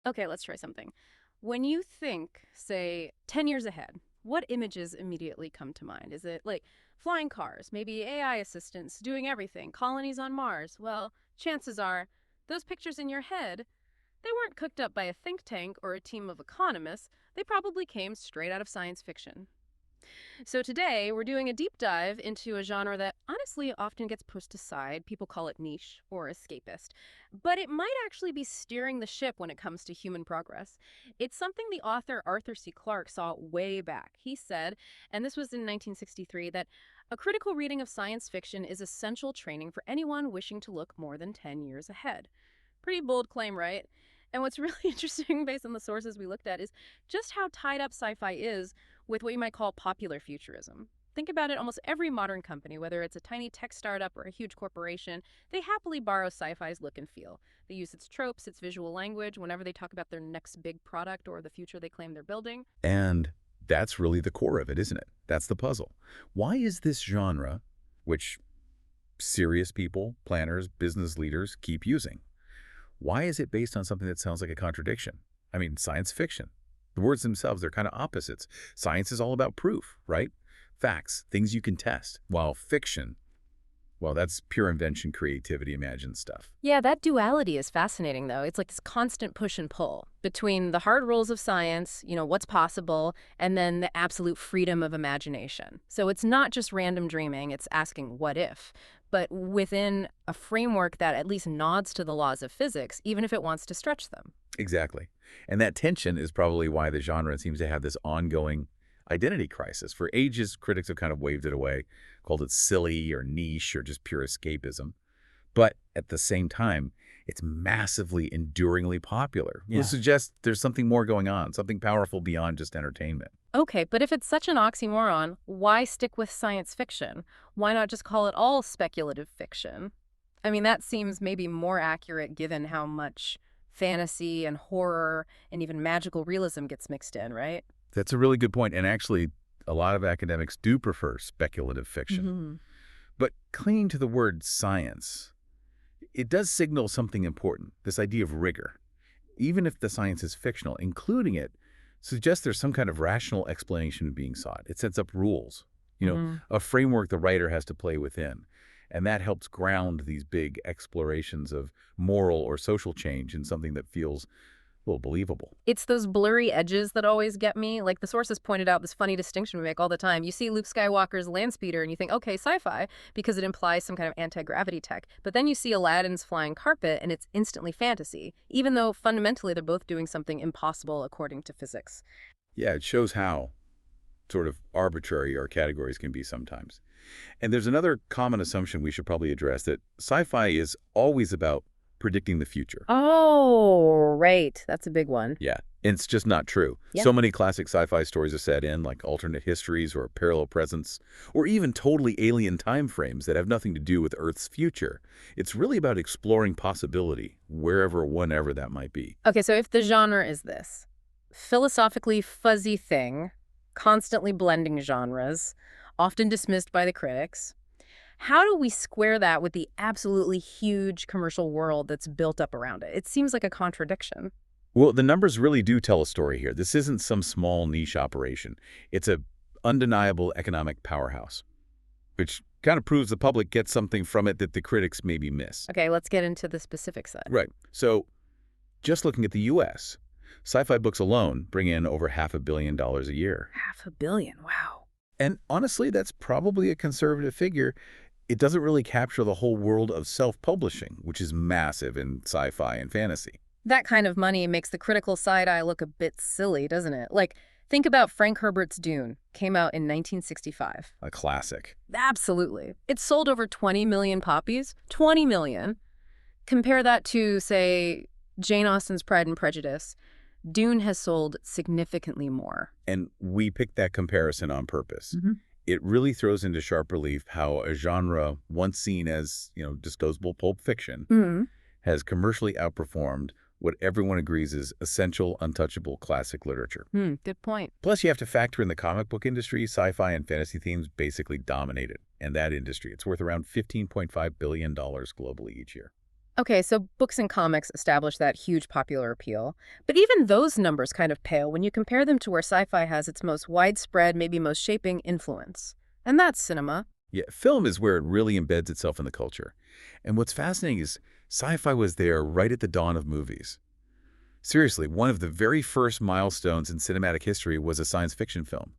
Okay, let's try something. When you think, say, 10 years ahead, what images immediately come to mind? Is it like flying cars, maybe AI assistants doing everything, colonies on Mars? Well, chances are those pictures in your head, they weren't cooked up by a think tank or a team of economists. They probably came straight out of science fiction. So today, we're doing a deep dive into a genre that honestly often gets pushed aside. People call it niche or escapist. But it might actually be steering the ship when it comes to human progress. It's something the author Arthur C. Clarke saw way back. He said, and this was in 1963, that a critical reading of science fiction is essential training for anyone wishing to look more than 10 years ahead. Pretty bold claim, right? And what's really interesting based on the sources we looked at is just how tied up sci-fi is with what you might call popular futurism. Think about it, almost every modern company, whether it's a tiny tech startup or a huge corporation, they happily borrow sci-fi's look and feel. They use its tropes, its visual language, whenever they talk about their next big product or the future they claim they're building. And that's really the core of it, isn't it? That's the puzzle. Why is this genre, which serious people, planners, business leaders keep using, why is it based on something that sounds like a contradiction? I mean, science fiction. The words themselves, they're kind of opposites. Science is all about proof, right? Facts, things you can test. While fiction, well, that's pure invention, creativity, imagined stuff. Yeah, that duality is fascinating, though. It's like this constant push and pull between the hard rules of science, what's possible, and then the absolute freedom of imagination. So it's not just random dreaming, it's asking what if, but within a framework that at least nods to the laws of physics, even if it wants to stretch them. Exactly. And that tension is probably why the genre seems to have this ongoing identity crisis. For ages, critics have kind of waved it away, called it silly or niche or just pure escapism. But at the same time, it's massively, enduringly popular. Yeah. This suggests there's something more going on, something powerful beyond just entertainment. Okay, but if it's such an oxymoron, why stick with science fiction? Why not just call it all speculative fiction? I mean, that seems maybe more accurate given how much fantasy and horror and even magical realism gets mixed in, right? That's a really good point. And actually, a lot of academics do prefer speculative fiction. Mm-hmm. But clinging to the word science, it does signal something important, this idea of rigor. Even if the science is fictional, including it suggests there's some kind of rational explanation being sought. It sets up rules, a framework the writer has to play within. And that helps ground these big explorations of moral or social change in something that feels, well, believable. It's those blurry edges that always get me. Like the sources pointed out this funny distinction we make all the time. You see Luke Skywalker's land speeder and you think, okay, sci-fi, because it implies some kind of anti-gravity tech. But then you see Aladdin's flying carpet and it's instantly fantasy, even though fundamentally they're both doing something impossible according to physics. Yeah, it shows how sort of arbitrary our categories can be sometimes. And there's another common assumption we should probably address, that sci-fi is always about predicting the future. Oh, right. That's a big one. Yeah, and it's just not true. Yeah. So many classic sci-fi stories are set in, like alternate histories or parallel presents, or even totally alien time frames that have nothing to do with Earth's future. It's really about exploring possibility, wherever, whenever that might be. Okay, so if the genre is this philosophically fuzzy thing, constantly blending genres, often dismissed by the critics, how do we square that with the absolutely huge commercial world that's built up around it? It seems like a contradiction. Well, the numbers really do tell a story here. This isn't some small niche operation. It's a undeniable economic powerhouse, which kind of proves the public gets something from it that the critics maybe miss. Okay, let's get into the specific side. Right. So just looking at the U.S., sci-fi books alone bring in over $500 million a year. $500 million, wow. And honestly, that's probably a conservative figure. It doesn't really capture the whole world of self-publishing, which is massive in sci-fi and fantasy. That kind of money makes the critical side eye look a bit silly, doesn't it? Like, think about Frank Herbert's Dune. Came out in 1965. A classic. Absolutely. It sold over 20 million copies. 20 million. Compare that to, say, Jane Austen's Pride and Prejudice. Dune has sold significantly more. And we picked that comparison on purpose. Mm-hmm. It really throws into sharp relief how a genre once seen as, disposable pulp fiction has commercially outperformed what everyone agrees is essential, untouchable classic literature. Good point. Plus, you have to factor in the comic book industry. Sci-fi and fantasy themes basically dominate it. And that industry, it's worth around $15.5 billion globally each year. Okay, so books and comics establish that huge popular appeal. But even those numbers kind of pale when you compare them to where sci-fi has its most widespread, maybe most shaping influence. And that's cinema. Yeah, film is where it really embeds itself in the culture. And what's fascinating is sci-fi was there right at the dawn of movies. Seriously, one of the very first milestones in cinematic history was a science fiction film.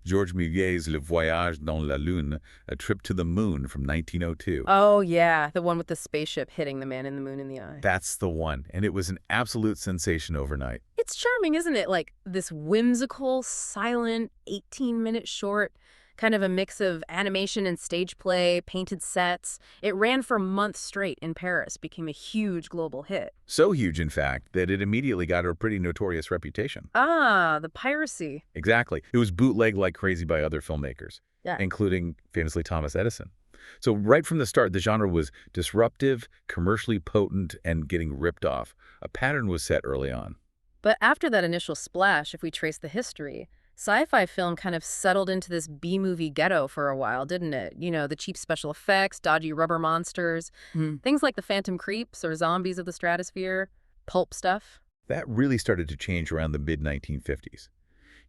Georges Méliès's Le Voyage dans la Lune, A Trip to the Moon from 1902. Oh, yeah, the one with the spaceship hitting the man in the moon in the eye. That's the one, and it was an absolute sensation overnight. It's charming, isn't it? Like this whimsical, silent, 18-minute short, kind of a mix of animation and stage play, painted sets. It ran for months straight in Paris, became a huge global hit. So huge, in fact, that it immediately got a pretty notorious reputation. Ah, the piracy. Exactly. It was bootlegged like crazy by other filmmakers, Yeah. including famously Thomas Edison. So right from the start, the genre was disruptive, commercially potent, and getting ripped off. A pattern was set early on. But after that initial splash, if we trace the history, sci-fi film kind of settled into this B-movie ghetto for a while, didn't it? You know, the cheap special effects, dodgy rubber monsters, things like the Phantom Creeps or Zombies of the Stratosphere, pulp stuff. That really started to change around the mid-1950s.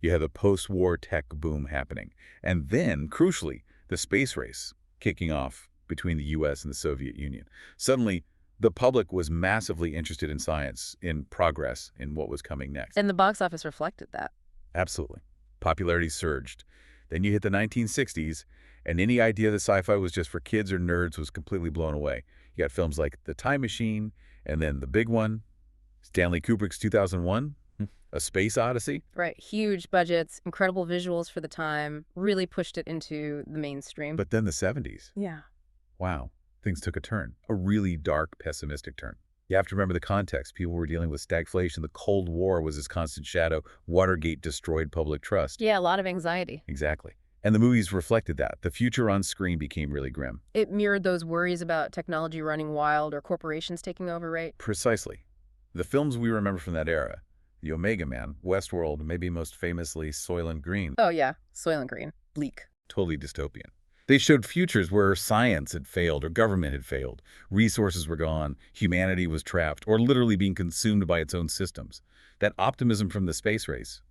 You had the post-war tech boom happening. And then, crucially, the space race kicking off between the US and the Soviet Union. Suddenly, the public was massively interested in science, in progress, in what was coming next. And the box office reflected that. Absolutely. Popularity surged. Then you hit the 1960s, and any idea that sci-fi was just for kids or nerds was completely blown away. You got films like The Time Machine, and then the big one, Stanley Kubrick's 2001, A Space Odyssey. Right, huge budgets, incredible visuals for the time, really pushed it into the mainstream. But then the 70s. Yeah. Wow, things took a turn, a really dark, pessimistic turn. You have to remember the context. People were dealing with stagflation. The Cold War was his constant shadow. Watergate destroyed public trust. Yeah, a lot of anxiety. Exactly. And the movies reflected that. The future on screen became really grim. It mirrored those worries about technology running wild or corporations taking over, right? Precisely. The films we remember from that era, The Omega Man, Westworld, maybe most famously Soylent Green, Oh, yeah, Soylent Green. Bleak. totally dystopian. They showed futures where science had failed or government had failed, resources were gone, humanity was trapped, or literally being consumed by its own systems. That optimism from the space race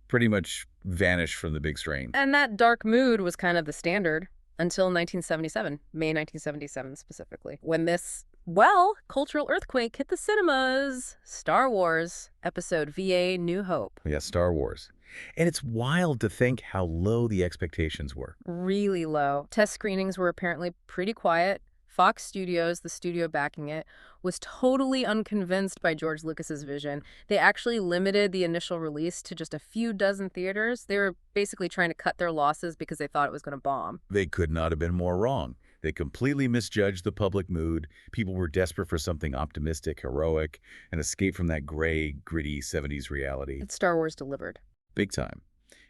pretty much vanished from the big strain. And that dark mood was kind of the standard until 1977, May 1977 specifically, when this, well, cultural earthquake hit the cinemas. Star Wars, Episode VA New Hope. Yeah, Star Wars. And it's wild to think how low the expectations were. Really low. Test screenings were apparently pretty quiet. Fox Studios, the studio backing it, was totally unconvinced by George Lucas's vision. They actually limited the initial release to just a few dozen theaters. They were basically trying to cut their losses because they thought it was going to bomb. They could not have been more wrong. They completely misjudged the public mood. People were desperate for something optimistic, heroic, an escape from that gray, gritty 70s reality. And Star Wars delivered. Big time.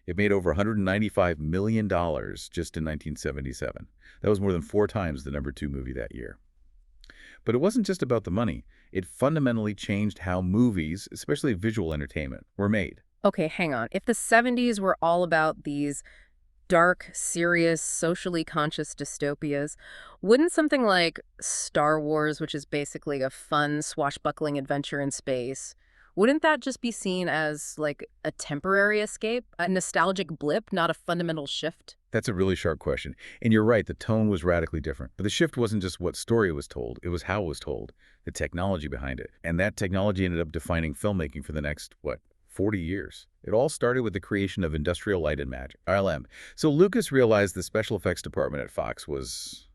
It made over $195 million just in 1977. That was more than 4 times the #2 movie that year. But it wasn't just about the money. It fundamentally changed how movies, especially visual entertainment, were made. Okay, hang on. If the 70s were all about these dark, serious, socially conscious dystopias, wouldn't something like Star Wars, which is basically a fun, swashbuckling adventure in space, wouldn't that just be seen as like a temporary escape, a nostalgic blip, not a fundamental shift? That's a really sharp question. And you're right, the tone was radically different. But the shift wasn't just what story was told, it was how it was told, the technology behind it. And that technology ended up defining filmmaking for the next, 40 years. It all started with the creation of Industrial Light and Magic, ILM. So Lucas realized the special effects department at Fox was,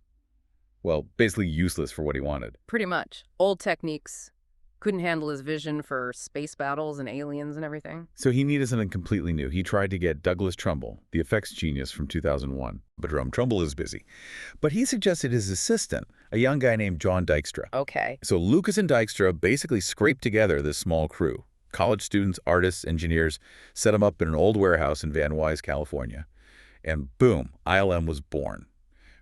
well, basically useless for what he wanted. Pretty much. Old techniques. Couldn't handle his vision for space battles and aliens and everything. So he needed something completely new. He tried to get Douglas Trumbull, the effects genius from 2001. But Trumbull is busy. But he suggested his assistant, a young guy named John Dykstra. Okay. So Lucas and Dykstra basically scraped together this small crew. College students, artists, engineers, set them up in an old warehouse in Van Nuys, California. And boom, ILM was born.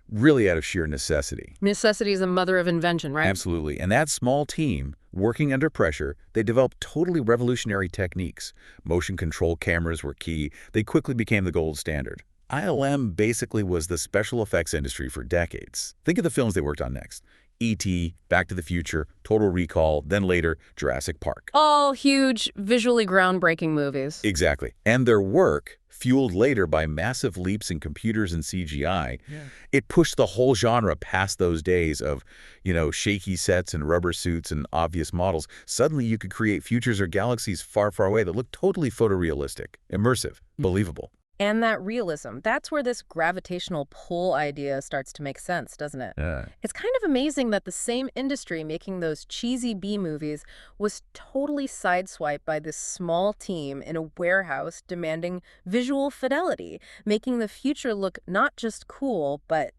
Really out of sheer necessity. Necessity is a mother of invention, right? Absolutely. And that small team, working under pressure, they developed totally revolutionary techniques. Motion control cameras were key. They quickly became the gold standard. ILM basically was the special effects industry for decades. Think of the films they worked on next. E.T., Back to the Future, Total Recall, then later Jurassic Park. All huge, visually groundbreaking movies. Exactly. And their work, fueled later by massive leaps in computers and CGI, it pushed the whole genre past those days of, shaky sets and rubber suits and obvious models. Suddenly you could create futures or galaxies far, far away that look totally photorealistic, immersive, believable. And that realism, that's where this gravitational pull idea starts to make sense, doesn't it? Yeah. It's kind of amazing that the same industry making those cheesy B movies was totally sideswiped by this small team in a warehouse demanding visual fidelity, making the future look not just cool, but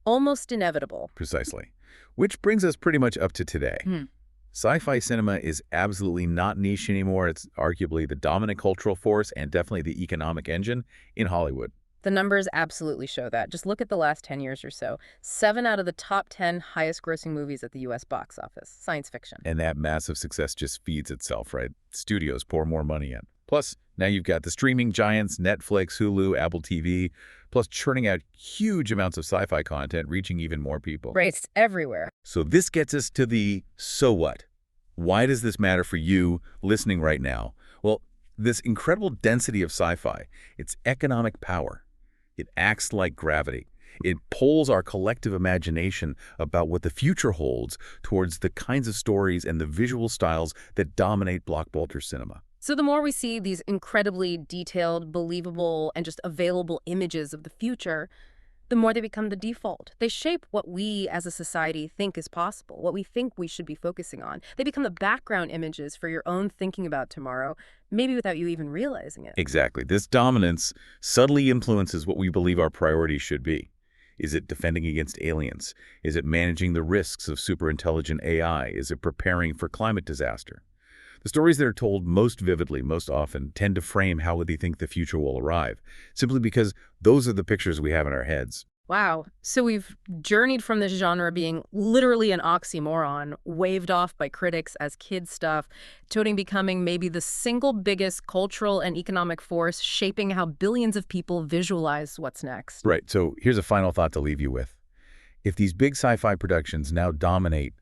almost inevitable. Precisely. Which brings us pretty much up to today. Hmm. Sci-fi cinema is absolutely not niche anymore. It's arguably the dominant cultural force and definitely the economic engine in Hollywood. The numbers absolutely show that. Just look at the last 10 years or so. 7 out of the top 10 highest grossing movies at the U.S. box office. Science fiction. And that massive success just feeds itself, right? Studios pour more money in. Plus, now you've got the streaming giants, Netflix, Hulu, Apple TV, plus churning out huge amounts of sci-fi content, reaching even more people. Right, it's everywhere. So this gets us to the so what? Why does this matter for you listening right now? Well, this incredible density of sci-fi, its economic power, it acts like gravity. It pulls our collective imagination about what the future holds towards the kinds of stories and the visual styles that dominate blockbuster cinema. So the more we see these incredibly detailed, believable, and just available images of the future, the more they become the default. They shape what we as a society think is possible, what we think we should be focusing on. They become the background images for your own thinking about tomorrow, maybe without you even realizing it. Exactly. This dominance subtly influences what we believe our priorities should be. Is it defending against aliens? Is it managing the risks of superintelligent AI? Is it preparing for climate disaster? The stories that are told most vividly, most often, tend to frame how we think the future will arrive, simply because those are the pictures we have in our heads. Wow. So we've journeyed from this genre being literally an oxymoron, waved off by critics as kid stuff, to it becoming maybe the single biggest cultural and economic force shaping how billions of people visualize what's next. Right, so here's a final thought to leave you with. If these big sci-fi productions now dominate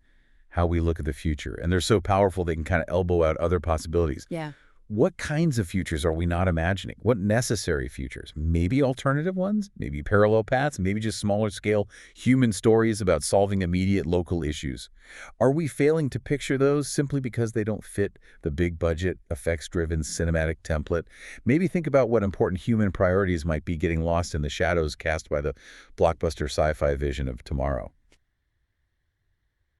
how we look at the future, and they're so powerful they can kind of elbow out other possibilities, Yeah. what kinds of futures are we not imagining? What necessary futures? Maybe alternative ones? Maybe parallel paths? Maybe just smaller scale human stories about solving immediate local issues? Are we failing to picture those simply because they don't fit the big budget, effects-driven cinematic template? Maybe think about what important human priorities might be getting lost in the shadows cast by the blockbuster sci-fi vision of tomorrow.